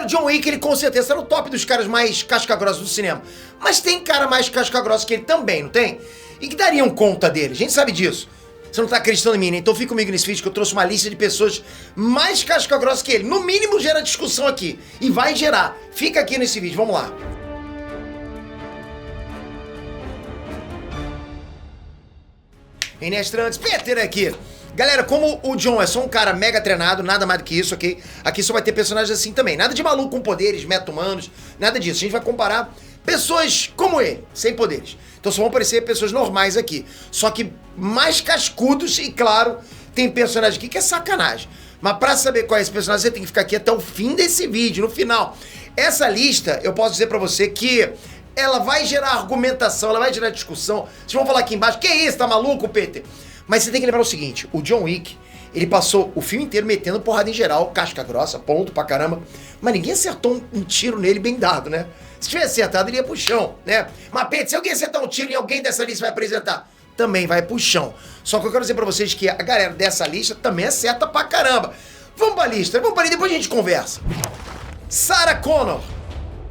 John Wick, ele com certeza era o top dos caras mais casca-grossa do cinema. Mas tem cara mais casca-grossa que ele também, não tem? E que dariam conta dele, a gente sabe disso. Você não tá acreditando em mim, né? Então fica comigo nesse vídeo que eu trouxe uma lista de pessoas mais casca-grossa que ele. No mínimo gera discussão aqui. E vai gerar. Fica aqui nesse vídeo, vamos lá. Inestrantes, Peter aqui. Galera, como o John é só um cara mega treinado, nada mais do que isso, ok? Aqui só vai ter personagens assim também. Nada de maluco com poderes, meta-humanos, nada disso. A gente vai comparar pessoas como ele, sem poderes. Então só vão aparecer pessoas normais aqui. Só que mais cascudos e, claro, tem personagem aqui que é sacanagem. Mas pra saber qual é esse personagem, você tem que ficar aqui até o fim desse vídeo, no final. Essa lista, eu posso dizer pra você que ela vai gerar argumentação, ela vai gerar discussão. Vocês vão falar aqui embaixo, que isso, tá maluco, Peter? Mas você tem que lembrar o seguinte, o John Wick, ele passou o filme inteiro metendo porrada em geral, casca grossa, ponto pra caramba, mas ninguém acertou um tiro nele bem dado, né? Se tivesse acertado, ele ia pro chão, né? Mas, Peter, se alguém acertar um tiro em alguém dessa lista vai apresentar, também vai pro chão. Só que eu quero dizer pra vocês que a galera dessa lista também acerta pra caramba. Vamos pra lista, depois a gente conversa. Sarah Connor.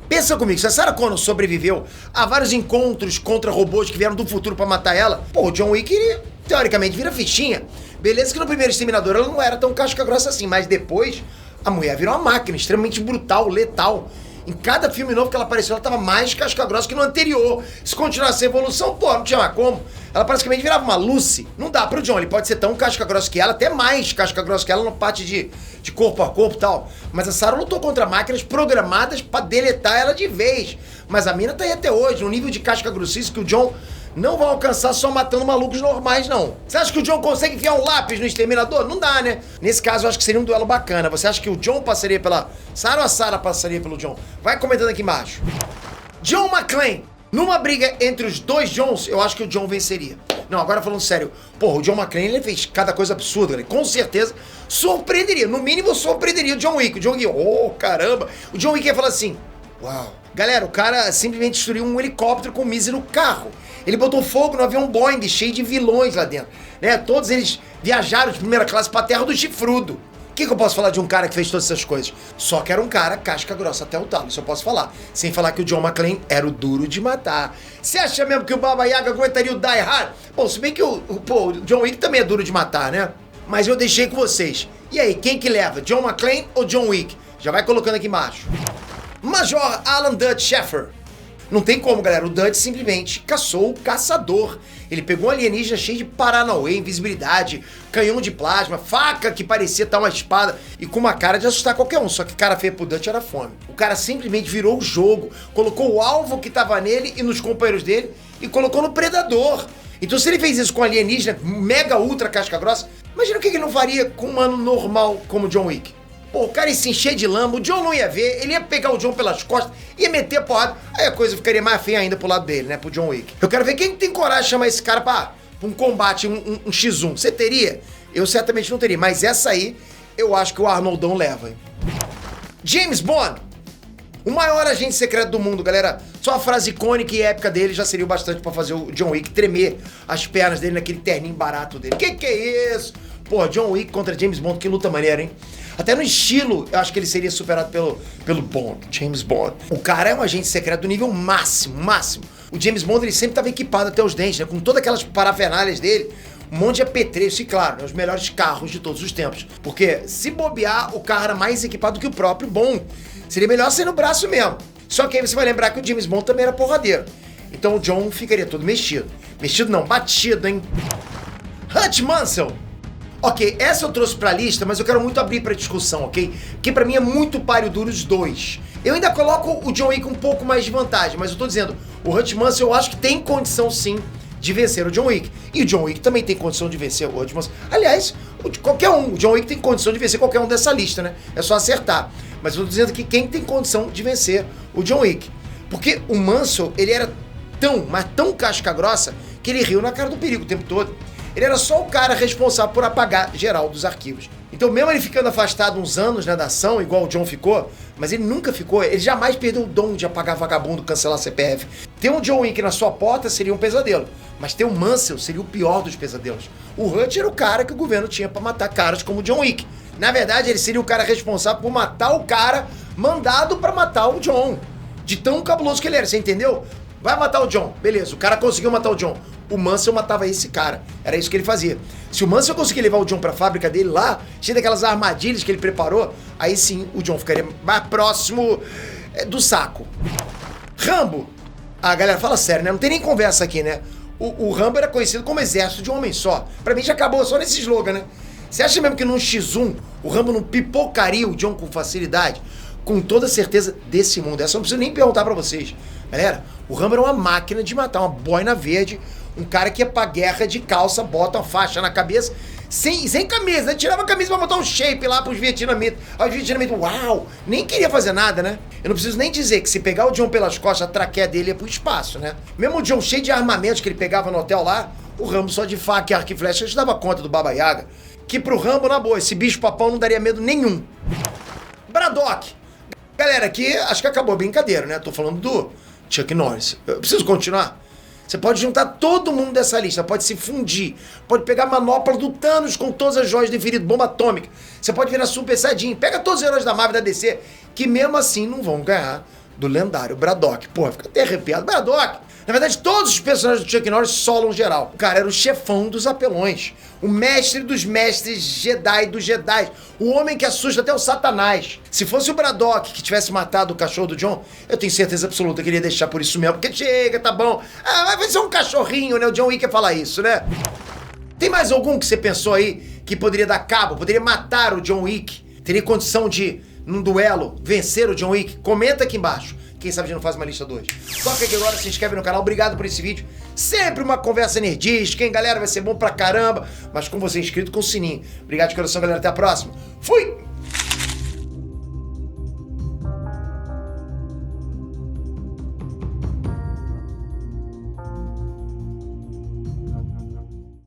Pensa comigo, se a Sarah Connor sobreviveu a vários encontros contra robôs que vieram do futuro pra matar ela, pô, o John Wick, ele, teoricamente, vira fichinha. Beleza que no primeiro Exterminador ela não era tão casca-grossa assim, mas depois a mulher virou uma máquina extremamente brutal, letal. Em cada filme novo que ela apareceu, ela tava mais casca-grossa que no anterior. Se continuasse a evolução, pô, não tinha mais como. Ela praticamente virava uma Lucy. Não dá pro John, ele pode ser tão casca-grossa que ela, até mais casca-grossa que ela na parte de corpo a corpo e tal. Mas a Sarah lutou contra máquinas programadas pra deletar ela de vez. Mas a mina tá aí até hoje, um nível de casca-grossice que o John não vai alcançar só matando malucos normais, não. Você acha que o John consegue enfiar um lápis no Exterminador? Não dá, né? Nesse caso, eu acho que seria um duelo bacana. Você acha que o John passaria pela Sarah ou a Sarah passaria pelo John? Vai comentando aqui embaixo. John McClane. Numa briga entre os dois Johns, eu acho que o John venceria. Não, agora falando sério. Porra, o John McClane, ele fez cada coisa absurda, né? Com certeza surpreenderia. No mínimo, surpreenderia o John Wick. O John Wick, oh, caramba. O John Wick ia falar assim, uau. Galera, o cara simplesmente destruiu um helicóptero com um míssil no carro. Ele botou fogo no avião Boeing, cheio de vilões lá dentro, né? Todos eles viajaram de primeira classe pra terra do chifrudo. O que eu posso falar de um cara que fez todas essas coisas? Só que era um cara casca grossa até o talo, isso eu posso falar. Sem falar que o John McClane era o duro de matar. Você acha mesmo que o Baba Yaga aguentaria o Die Hard? Bom, se bem que o John Wick também é duro de matar, né? Mas eu deixei com vocês. E aí, quem que leva? John McClane ou John Wick? Já vai colocando aqui embaixo. Major Alan Dutch Sheffer. Não tem como, galera, o Dutch simplesmente caçou o caçador. Ele pegou um alienígena cheio de paranauê, invisibilidade, canhão de plasma, faca que parecia estar uma espada e com uma cara de assustar qualquer um, só que cara feia pro Dutch era fome. O cara simplesmente virou o jogo, colocou o alvo que tava nele e nos companheiros dele e colocou no predador. Então se ele fez isso com alienígena, mega ultra casca grossa, imagina o que ele não faria com um humano normal como John Wick. Pô, o cara ia se encher de lama, o John não ia ver, ele ia pegar o John pelas costas, ia meter a porrada, aí a coisa ficaria mais feia ainda pro lado dele, né, pro John Wick. Eu quero ver quem tem coragem de chamar esse cara pra um combate, um X1. Você teria? Eu certamente não teria, mas essa aí, eu acho que o Arnoldão leva, hein. James Bond, o maior agente secreto do mundo, galera. Só a frase icônica e épica dele já seria o bastante pra fazer o John Wick tremer as pernas dele naquele terninho barato dele. Que é isso? Pô, John Wick contra James Bond, que luta maneira, hein? Até no estilo, eu acho que ele seria superado pelo Bond, James Bond. O cara é um agente secreto do nível máximo. O James Bond, ele sempre estava equipado até os dentes, né? Com todas aquelas parafernálias dele, um monte de apetrechos e, claro, né, os melhores carros de todos os tempos. Porque se bobear, o carro era mais equipado que o próprio Bond. Seria melhor ser no braço mesmo. Só que aí você vai lembrar que o James Bond também era porradeiro. Então o John ficaria todo mexido. Mexido não, batido, hein? Hutch Mansell. Ok, essa eu trouxe pra lista, mas eu quero muito abrir pra discussão, ok? Porque pra mim é muito páreo duro os dois. Eu ainda coloco o John Wick um pouco mais de vantagem, mas eu tô dizendo, o Hutch Mansell eu acho que tem condição sim de vencer o John Wick. E o John Wick também tem condição de vencer o Hutch Mansell. Aliás, qualquer um, o John Wick tem condição de vencer qualquer um dessa lista, né? É só acertar. Mas eu tô dizendo que quem tem condição de vencer o John Wick? Porque o Mansell, ele era tão casca grossa, que ele riu na cara do perigo o tempo todo. Ele era só o cara responsável por apagar geral dos arquivos. Então mesmo ele ficando afastado uns anos, né, da ação, igual o John ficou, mas ele nunca ficou, ele jamais perdeu o dom de apagar vagabundo, cancelar CPF. Ter um John Wick na sua porta seria um pesadelo, mas ter um Mansell seria o pior dos pesadelos. O Hutch era o cara que o governo tinha pra matar caras como o John Wick. Na verdade, ele seria o cara responsável por matar o cara mandado pra matar o Jon. De tão cabuloso que ele era, você entendeu? Vai matar o Jon, beleza, o cara conseguiu matar o Jon. O Mansell matava esse cara, era isso que ele fazia. Se o Mansell conseguir levar o Jon pra fábrica dele lá, cheio daquelas armadilhas que ele preparou, aí sim o Jon ficaria mais próximo do saco. Rambo. Ah, galera, fala sério, né? Não tem nem conversa aqui, né? O Rambo era conhecido como exército de um homem só. Pra mim já acabou só nesse slogan, né? Você acha mesmo que num X1 o Rambo não pipocaria o Jon com facilidade? Com toda certeza desse mundo. Essa eu não preciso nem perguntar pra vocês. Galera, o Rambo era uma máquina de matar, uma boina verde, um cara que ia pra guerra de calça, bota uma faixa na cabeça, sem camisa, né? Tirava a camisa pra botar um shape lá pros vietnamitas. Aí os vietnamitas, uau, nem queria fazer nada, né? Eu não preciso nem dizer que se pegar o Jon pelas costas, a traqueia dele ia pro espaço, né? Mesmo o Jon cheio de armamentos que ele pegava no hotel lá, o Rambo só de faca e arco e flecha já dava conta do Baba Yaga. Que pro Rambo, na boa, esse bicho papão não daria medo nenhum. Braddock. Galera, aqui acho que acabou a brincadeira, né? Tô falando do Chuck Norris. Eu preciso continuar? Você pode juntar todo mundo dessa lista, pode se fundir, pode pegar a manopla do Thanos com todas as joias do infinito, bomba atômica. Você pode virar Super Saiyajin, pega todos os heróis da Marvel e da DC, que mesmo assim não vão ganhar do lendário Braddock. Porra, fica até arrepiado. Braddock! Na verdade, todos os personagens do Chuck Norris solam geral. O cara era o chefão dos apelões. O mestre dos mestres, Jedi dos Jedi. O homem que assusta até o Satanás. Se fosse o Braddock que tivesse matado o cachorro do Jon, eu tenho certeza absoluta que ele ia deixar por isso mesmo. Porque chega, tá bom. Ah, vai ser um cachorrinho, né? O John Wick ia falar isso, né? Tem mais algum que você pensou aí que poderia dar cabo, poderia matar o John Wick? Teria condição de, num duelo, vencer o John Wick? Comenta aqui embaixo. Quem sabe a gente não faz uma lista 2. Toca aqui agora, se inscreve no canal. Obrigado por esse vídeo. Sempre uma conversa nerdística, hein, galera? Vai ser bom pra caramba. Mas com você inscrito, com o sininho. Obrigado de coração, galera. Até a próxima. Fui!